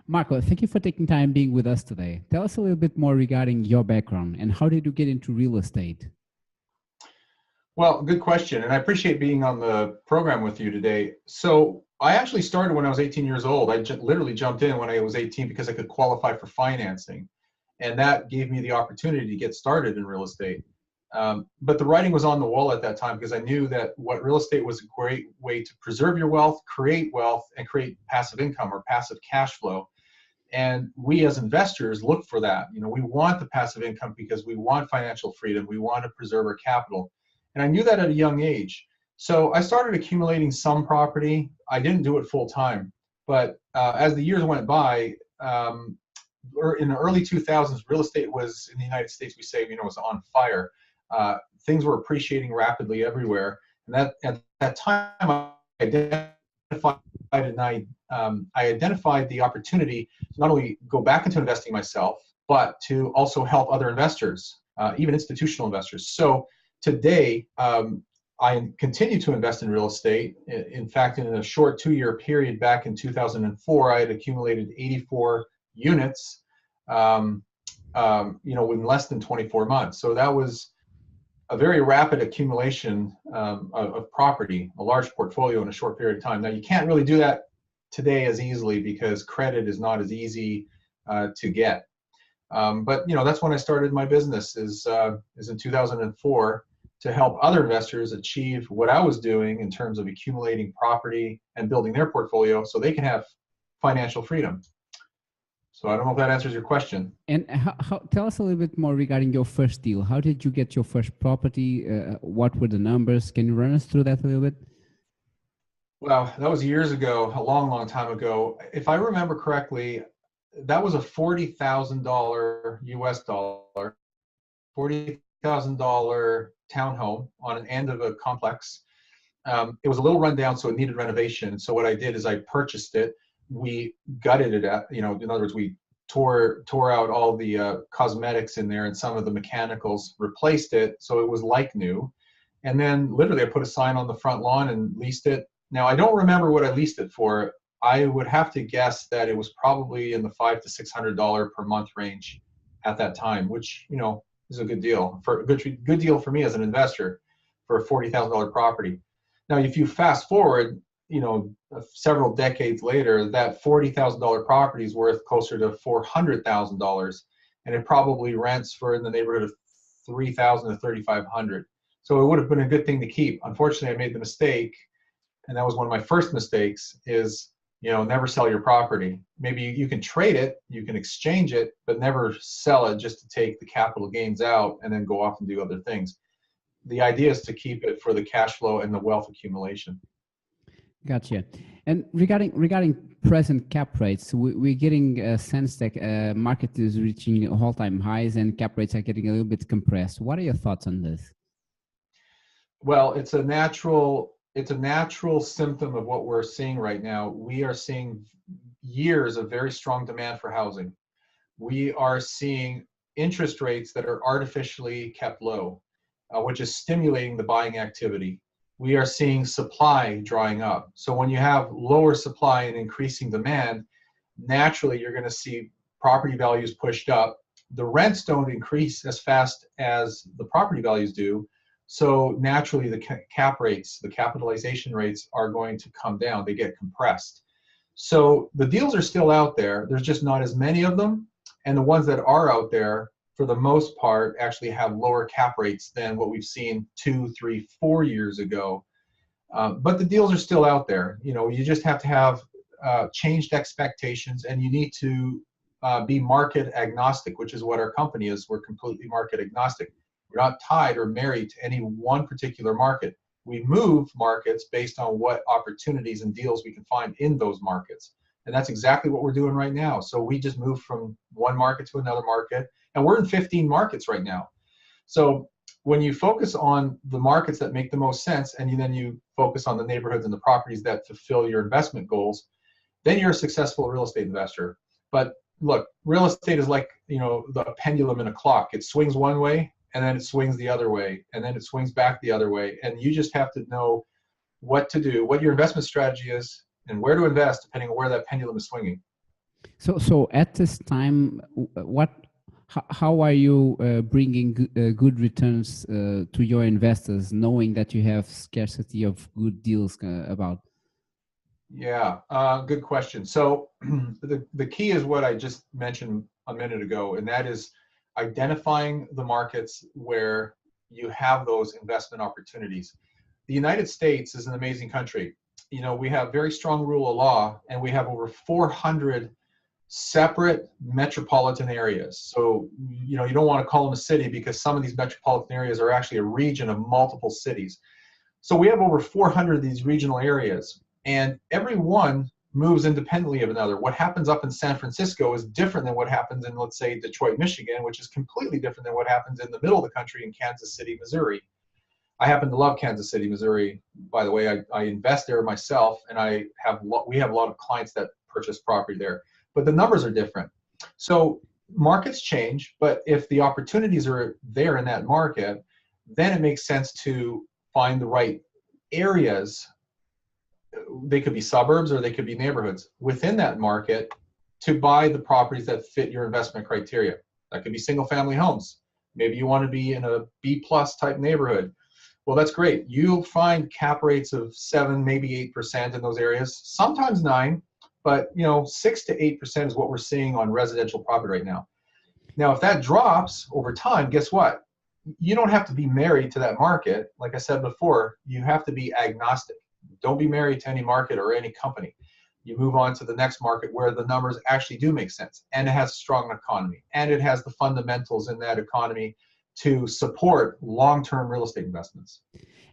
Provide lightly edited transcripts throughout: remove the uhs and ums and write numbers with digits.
Marco, thank you for taking time being with us today. Tell us a little bit more regarding your background and how did you get into real estate? Well, good question. And I appreciate being on the program with you today. So I actually started when I was 18 years old. I literally jumped in when I was 18 because I could qualify for financing. And that gave me the opportunity to get started in real estate. But the writing was on the wall at that time because I knew that what real estate was a great way to preserve your wealth, and create passive income or passive cash flow. And we as investors look for that. We want the passive income because we want financial freedom. We want to preserve our capital. And I knew that at a young age. So I started accumulating some property. I didn't do it full time. But as the years went by, in the early 2000s, real estate was, in the United States, we say, was on fire. Things were appreciating rapidly everywhere. And at that time, I identified the opportunity to not only go back into investing myself, but to also help other investors, even institutional investors. So today, I continue to invest in real estate. In fact, in a short 2-year period back in 2004, I had accumulated 84 units, in less than 24 months. So that was a very rapid accumulation of property, a large portfolio in a short period of time. Now, you can't really do that today as easily because credit is not as easy to get. But that's when I started my business is in 2004 to help other investors achieve what I was doing in terms of accumulating property and building their portfolio so they can have financial freedom. So I don't know if that answers your question. And tell us a little bit more regarding your first deal. How did you get your first property? What were the numbers? Can you run us through that a little bit? Well, that was years ago, a long, long time ago. If I remember correctly, that was a $40,000 US dollar, $40,000 townhome on an end of a complex. It was a little rundown, so it needed renovation. So what I did is I purchased it. We gutted it at, in other words, we tore out all the cosmetics in there and some of the mechanicals, replaced it so it was like new. And then literally I put a sign on the front lawn and leased it. Now, I don't remember what I leased it for. I would have to guess that it was probably in the $500 to $600 per month range at that time, which, is a good deal for a good deal for me as an investor for a $40,000 property. Now, if you fast forward, several decades later, that $40,000 property is worth closer to $400,000, and it probably rents for in the neighborhood of $3,000 to $3,500. So it would have been a good thing to keep. Unfortunately, I made the mistake, and that was one of my first mistakes, is never sell your property. Maybe you can trade it, you can exchange it, but never sell it just to take the capital gains out and then go off and do other things. The idea is to keep it for the cash flow and the wealth accumulation. Gotcha. And regarding present cap rates, we're getting a sense that market is reaching all-time highs and cap rates are getting a little bit compressed. What are your thoughts on this? Well, it's a natural symptom of what we're seeing right now. We are seeing years of very strong demand for housing. We are seeing interest rates that are artificially kept low, which is stimulating the buying activity. We are seeing supply drying up. So when you have lower supply and increasing demand, naturally you're going to see property values pushed up. The rents don't increase as fast as the property values do. So naturally the cap rates, the capitalization rates are going to come down. They get compressed. So the deals are still out there. There's just not as many of them. And the ones that are out there, for the most part, actually have lower cap rates than what we've seen 2, 3, 4 years ago. But the deals are still out there. You just have to have changed expectations, and you need to be market agnostic, which is what our company is. We're completely market agnostic. We're not tied or married to any one particular market. We move markets based on what opportunities and deals we can find in those markets. And that's exactly what we're doing right now. So we just moved from one market to another market, and we're in 15 markets right now. So when you focus on the markets that make the most sense, and then you focus on the neighborhoods and the properties that fulfill your investment goals, then you're a successful real estate investor. But look, real estate is like, the pendulum in a clock. It swings one way, and then it swings the other way, and then it swings back the other way. And you just have to know what to do, what your investment strategy is, and where to invest depending on where that pendulum is swinging. So at this time, how are you bringing good returns to your investors, knowing that you have scarcity of good deals about? Yeah, good question. So the key is what I just mentioned a minute ago, and that is identifying the markets where you have those investment opportunities. The United States is an amazing country. You know, we have very strong rule of law, and we have over 400 separate metropolitan areas. So, you know, you don't want to call them a city because some of these metropolitan areas are actually a region of multiple cities. So we have over 400 of these regional areas, and every one moves independently of another. What happens up in San Francisco is different than what happens in, let's say, Detroit, Michigan, which is completely different than what happens in the middle of the country in Kansas City, Missouri. I happen to love Kansas City, Missouri. By the way, I invest there myself, and we have a lot of clients that purchase property there. But the numbers are different. So markets change, but if the opportunities are there in that market, then it makes sense to find the right areas. They could be suburbs or they could be neighborhoods within that market to buy the properties that fit your investment criteria. That could be single family homes. Maybe you want to be in a B plus type neighborhood. Well, that's great. You'll find cap rates of 7, maybe 8% in those areas, sometimes 9, but 6 to 8% is what we're seeing on residential property right now. Now, if that drops over time, guess what? You don't have to be married to that market. Like I said before, you have to be agnostic. Don't be married to any market or any company. You move on to the next market where the numbers actually do make sense, and it has a strong economy, and it has the fundamentals in that economy to support long-term real estate investments.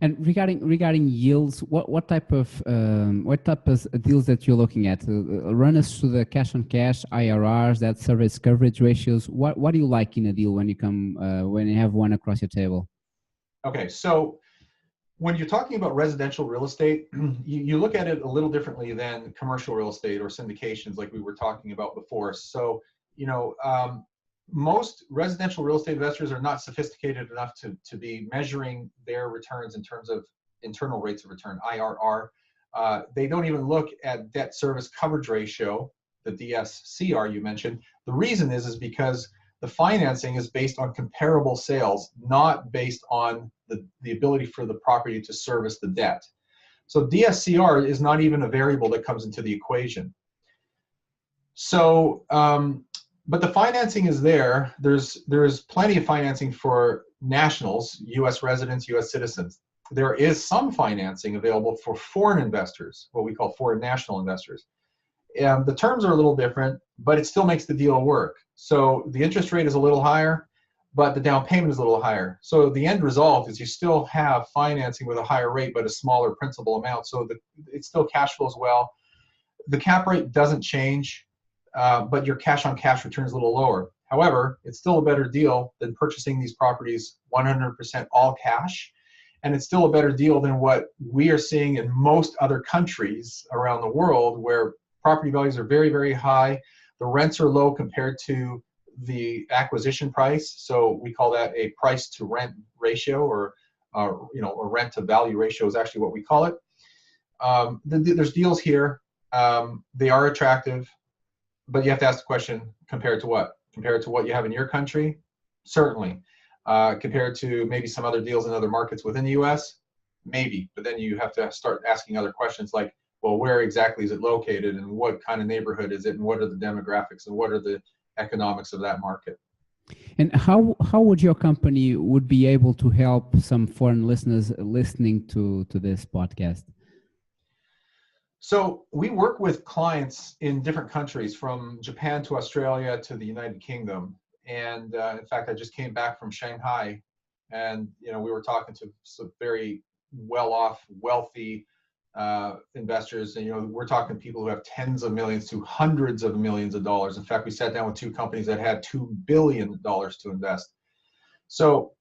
And regarding yields, what type of deals that you're looking at? Run us through the cash on cash, IRRs, that service coverage ratios. What do you like in a deal when you have one across your table? Okay, so when you're talking about residential real estate, you look at it a little differently than commercial real estate or syndications like we were talking about before. So, most residential real estate investors are not sophisticated enough to be measuring their returns in terms of internal rates of return, IRR. They don't even look at debt service coverage ratio, the DSCR you mentioned. The reason is because the financing is based on comparable sales, not based on the ability for the property to service the debt. So DSCR is not even a variable that comes into the equation. So, but the financing is there. There's plenty of financing for nationals, U.S. residents, U.S. citizens. There is some financing available for foreign investors, what we call foreign national investors. The terms are a little different, but it still makes the deal work. So the interest rate is a little higher, but the down payment is a little higher. So the end result is you still have financing with a higher rate, but a smaller principal amount. So it still cash flows well. The cap rate doesn't change. But your cash on cash return is a little lower. However, it's still a better deal than purchasing these properties 100% all cash. And it's still a better deal than what we are seeing in most other countries around the world where property values are very, very high. The rents are low compared to the acquisition price. So we call that a price to rent ratio, or a rent to value ratio is actually what we call it. There's deals here. They are attractive. But you have to ask the question, compared to what? Compared to what you have in your country? Certainly. Compared to maybe some other deals in other markets within the US? Maybe. But then you have to start asking other questions like, well, where exactly is it located, and what kind of neighborhood is it, and what are the demographics, and what are the economics of that market? And how would your company would be able to help some foreign listeners listening to this podcast? So we work with clients in different countries, from Japan to Australia to the United Kingdom. And in fact, I just came back from Shanghai, and we were talking to some very well-off, wealthy investors. And we're talking people who have tens of millions to hundreds of millions of dollars. In fact, we sat down with 2 companies that had $2 billion to invest. So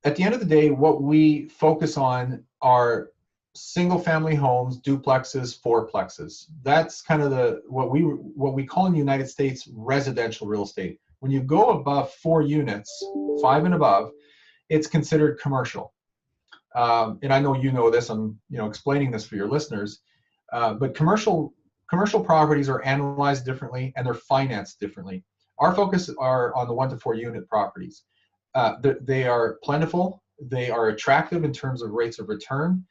at the end of the day, what we focus on are single family homes, duplexes, fourplexes. That's kind of what we call in the United States residential real estate. When you go above 4 units, 5 and above, it's considered commercial. And I know you know this. I'm explaining this for your listeners. But commercial commercial properties are analyzed differently and they're financed differently. Our focus are on the 1 to 4 unit properties. They are plentiful. They are attractive in terms of rates of return.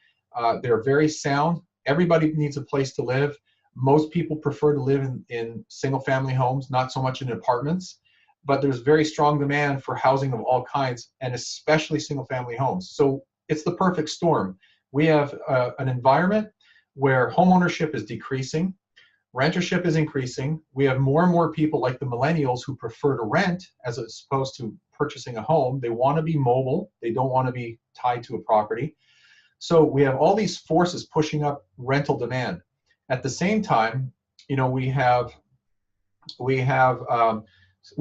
They're very sound. Everybody needs a place to live. Most people prefer to live in single-family homes, not so much in apartments. But there's very strong demand for housing of all kinds, and especially single-family homes. So it's the perfect storm. We have an environment where homeownership is decreasing, rentership is increasing. We have more and more people like the millennials who prefer to rent as opposed to purchasing a home. They want to be mobile. They don't want to be tied to a property. So we have all these forces pushing up rental demand. At the same time, you know, we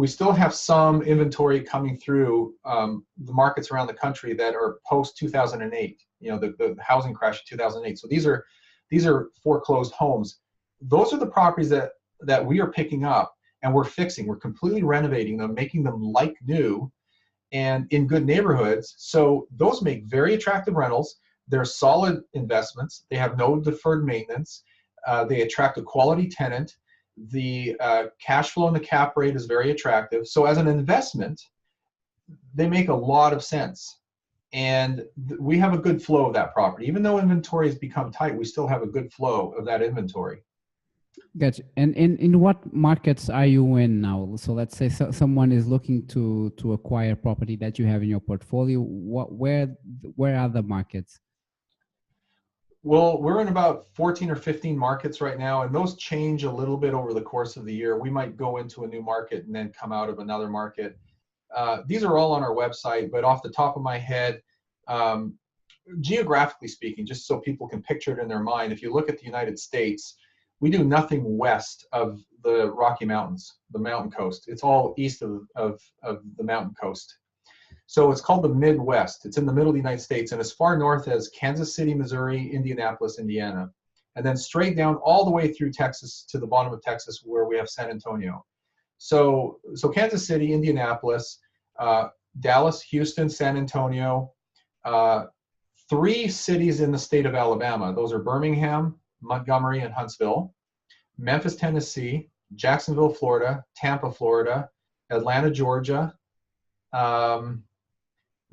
still have some inventory coming through the markets around the country that are post 2008. You know, the housing crash of 2008. So these are foreclosed homes. Those are the properties that we are picking up and we're fixing. We're completely renovating them, making them like new, and in good neighborhoods. So those make very attractive rentals. They're solid investments. They have no deferred maintenance. They attract a quality tenant. The cash flow and the cap rate is very attractive. So as an investment, they make a lot of sense. And we have a good flow of that property. Even though inventory has become tight, we still have a good flow of that inventory. Gotcha. And in what markets are you in now? So let's say someone is looking to acquire property that you have in your portfolio. Where are the markets? Well, we're in about 14 or 15 markets right now, and those change a little bit over the course of the year. We might go into a new market and then come out of another market. These are all on our website, but off the top of my head, geographically speaking, just so people can picture it in their mind, if you look at the United States, we do nothing west of the Rocky Mountains, the mountain coast. It's all east of the mountain coast. So it's called the Midwest. It's in the middle of the United States and as far north as Kansas City, Missouri, Indianapolis, Indiana, and then straight down all the way through Texas to the bottom of Texas where we have San Antonio. So Kansas City, Indianapolis, Dallas, Houston, San Antonio, 3 cities in the state of Alabama. Those are Birmingham, Montgomery, and Huntsville, Memphis, Tennessee, Jacksonville, Florida, Tampa, Florida, Atlanta, Georgia,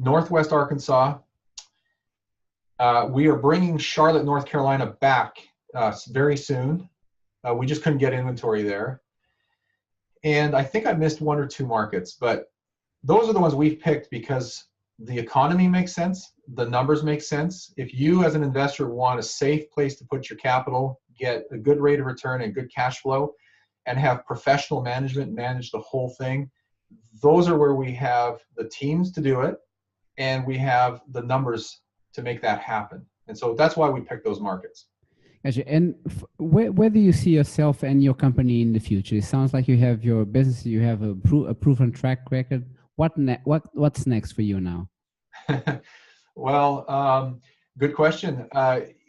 Northwest Arkansas. We are bringing Charlotte, North Carolina back very soon. We just couldn't get inventory there. And I think I missed 1 or 2 markets, but those are the ones we've picked because the economy makes sense, the numbers make sense. If you as an investor want a safe place to put your capital, get a good rate of return and good cash flow, and have professional management manage the whole thing, those are where we have the teams to do it, and we have the numbers to make that happen. And so that's why we picked those markets. Gotcha. And where do you see yourself and your company in the future? It sounds like you have your business, you have a proven track record. What's next for you now? Well, good question.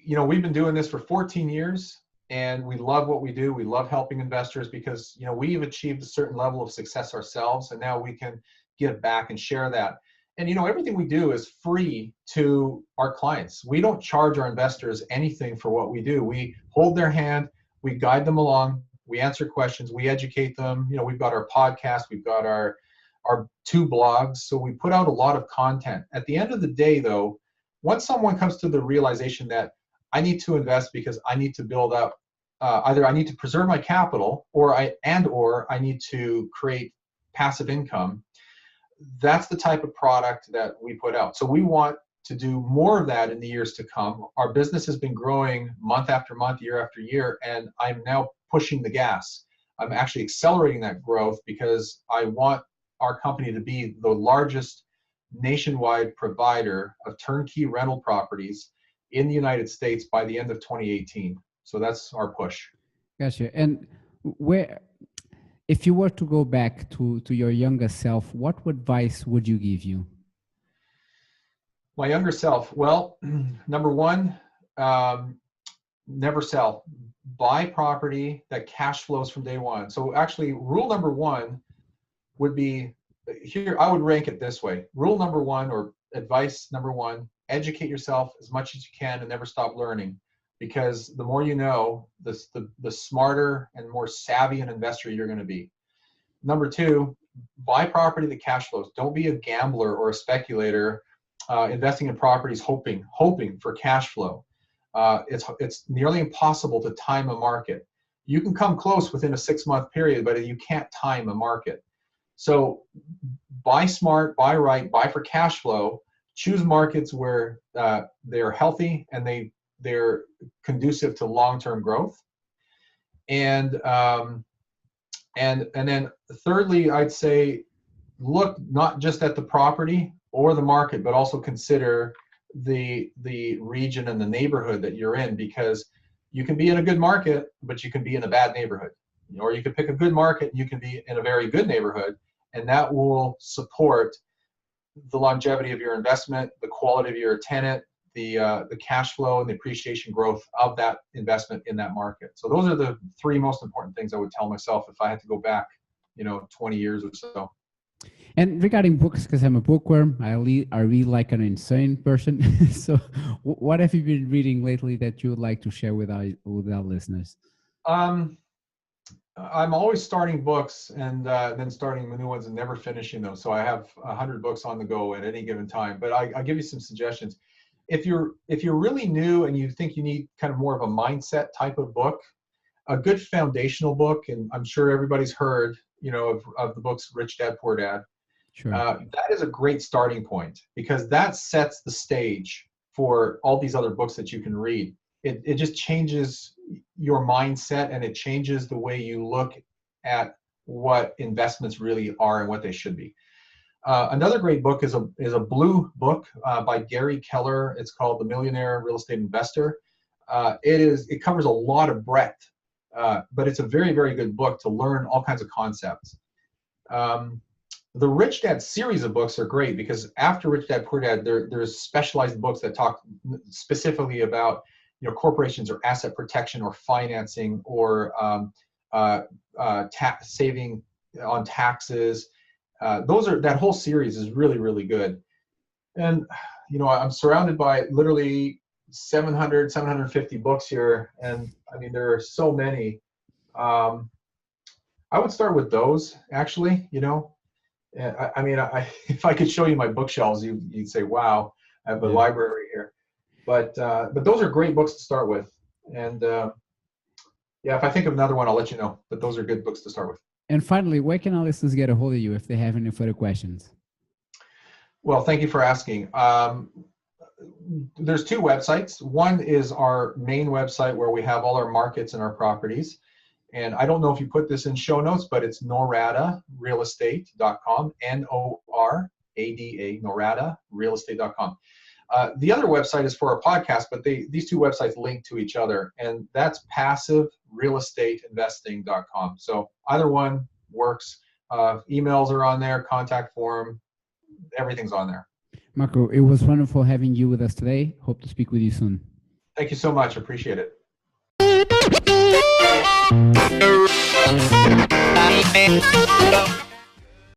You know, we've been doing this for 14 years, and we love what we do. We love helping investors because, you know, we've achieved a certain level of success ourselves, and now we can give back and share that. And, you know, everything we do is free to our clients. We don't charge our investors anything for what we do. We hold their hand, we guide them along, we answer questions, we educate them. You know, we've got our podcast, we've got our 2 blogs. So we put out a lot of content. At the end of the day, though, once someone comes to the realization that I need to invest because I need to build up, either I need to preserve my capital or I need to create passive income, that's the type of product that we put out. So we want to do more of that in the years to come. Our business has been growing month after month, year after year, and I'm now pushing the gas. I'm actually accelerating that growth because I want our company to be the largest nationwide provider of turnkey rental properties in the United States by the end of 2018. So that's our push. Gotcha. And if you were to go back to your younger self, what advice would you give you? My younger self, well, number 1, never sell. Buy property that cash flows from day one. So actually, rule number 1 would be, here, I would rank it this way. Rule number 1, or advice number 1, educate yourself as much as you can and never stop learning. because the more you know, the smarter and more savvy an investor you're going to be. Number two, buy property that cash flows. Don't be a gambler or a speculator investing in properties hoping for cash flow. It's nearly impossible to time a market. You can come close within a 6-month period, but you can't time a market. So buy smart, buy right, buy for cash flow. Choose markets where they're healthy and they're conducive to long-term growth. And then thirdly, I'd say look not just at the property or the market, but also consider the region and the neighborhood that you're in, because you can be in a good market, but you can be in a bad neighborhood. Or you can pick a good market and you can be in a very good neighborhood, and that will support the longevity of your investment, the quality of your tenant, the cash flow and the appreciation growth of that investment in that market. So those are the 3 most important things I would tell myself if I had to go back, 20 years or so. And regarding books, because I'm a bookworm, I read like an insane person. So what have you been reading lately that you would like to share with our listeners? I'm always starting books and then starting new ones and never finishing them. So I have 100 books on the go at any given time. But I'll give you some suggestions. If you're really new and you think you need kind of more of a mindset type of book, a good foundational book, and I'm sure everybody's heard, of the books Rich Dad Poor Dad. Sure. That is a great starting point, because that sets the stage for all these other books that you can read. It just changes your mindset, and it changes the way you look at what investments really are and what they should be. Another great book is a blue book by Gary Keller. It's called The Millionaire Real Estate Investor. It covers a lot of breadth, but it's a very, very good book to learn all kinds of concepts. The Rich Dad series of books are great, because after Rich Dad Poor Dad, there's specialized books that talk specifically about corporations or asset protection or financing or saving on taxes. That whole series is really, really good. And I'm surrounded by literally 750 books here, and I mean there are so many. I would start with those, actually. If I could show you my bookshelves, you'd say, wow, I have a library here. But those are great books to start with. And if I think of another one, I'll let you know. But those are good books to start with. And finally, where can our listeners get a hold of you if they have any further questions? Well, thank you for asking. There's 2 websites. One is our main website where we have all our markets and our properties. And I don't know if you put this in show notes, but it's noradarealestate.com, NORADA, noradarealestate.com. The other website is for our podcast, but these 2 websites link to each other, and that's passiverealestateinvesting.com. So either one works. Emails are on there, contact form, everything's on there. Marco, it was wonderful having you with us today. Hope to speak with you soon. Thank you so much. Appreciate it.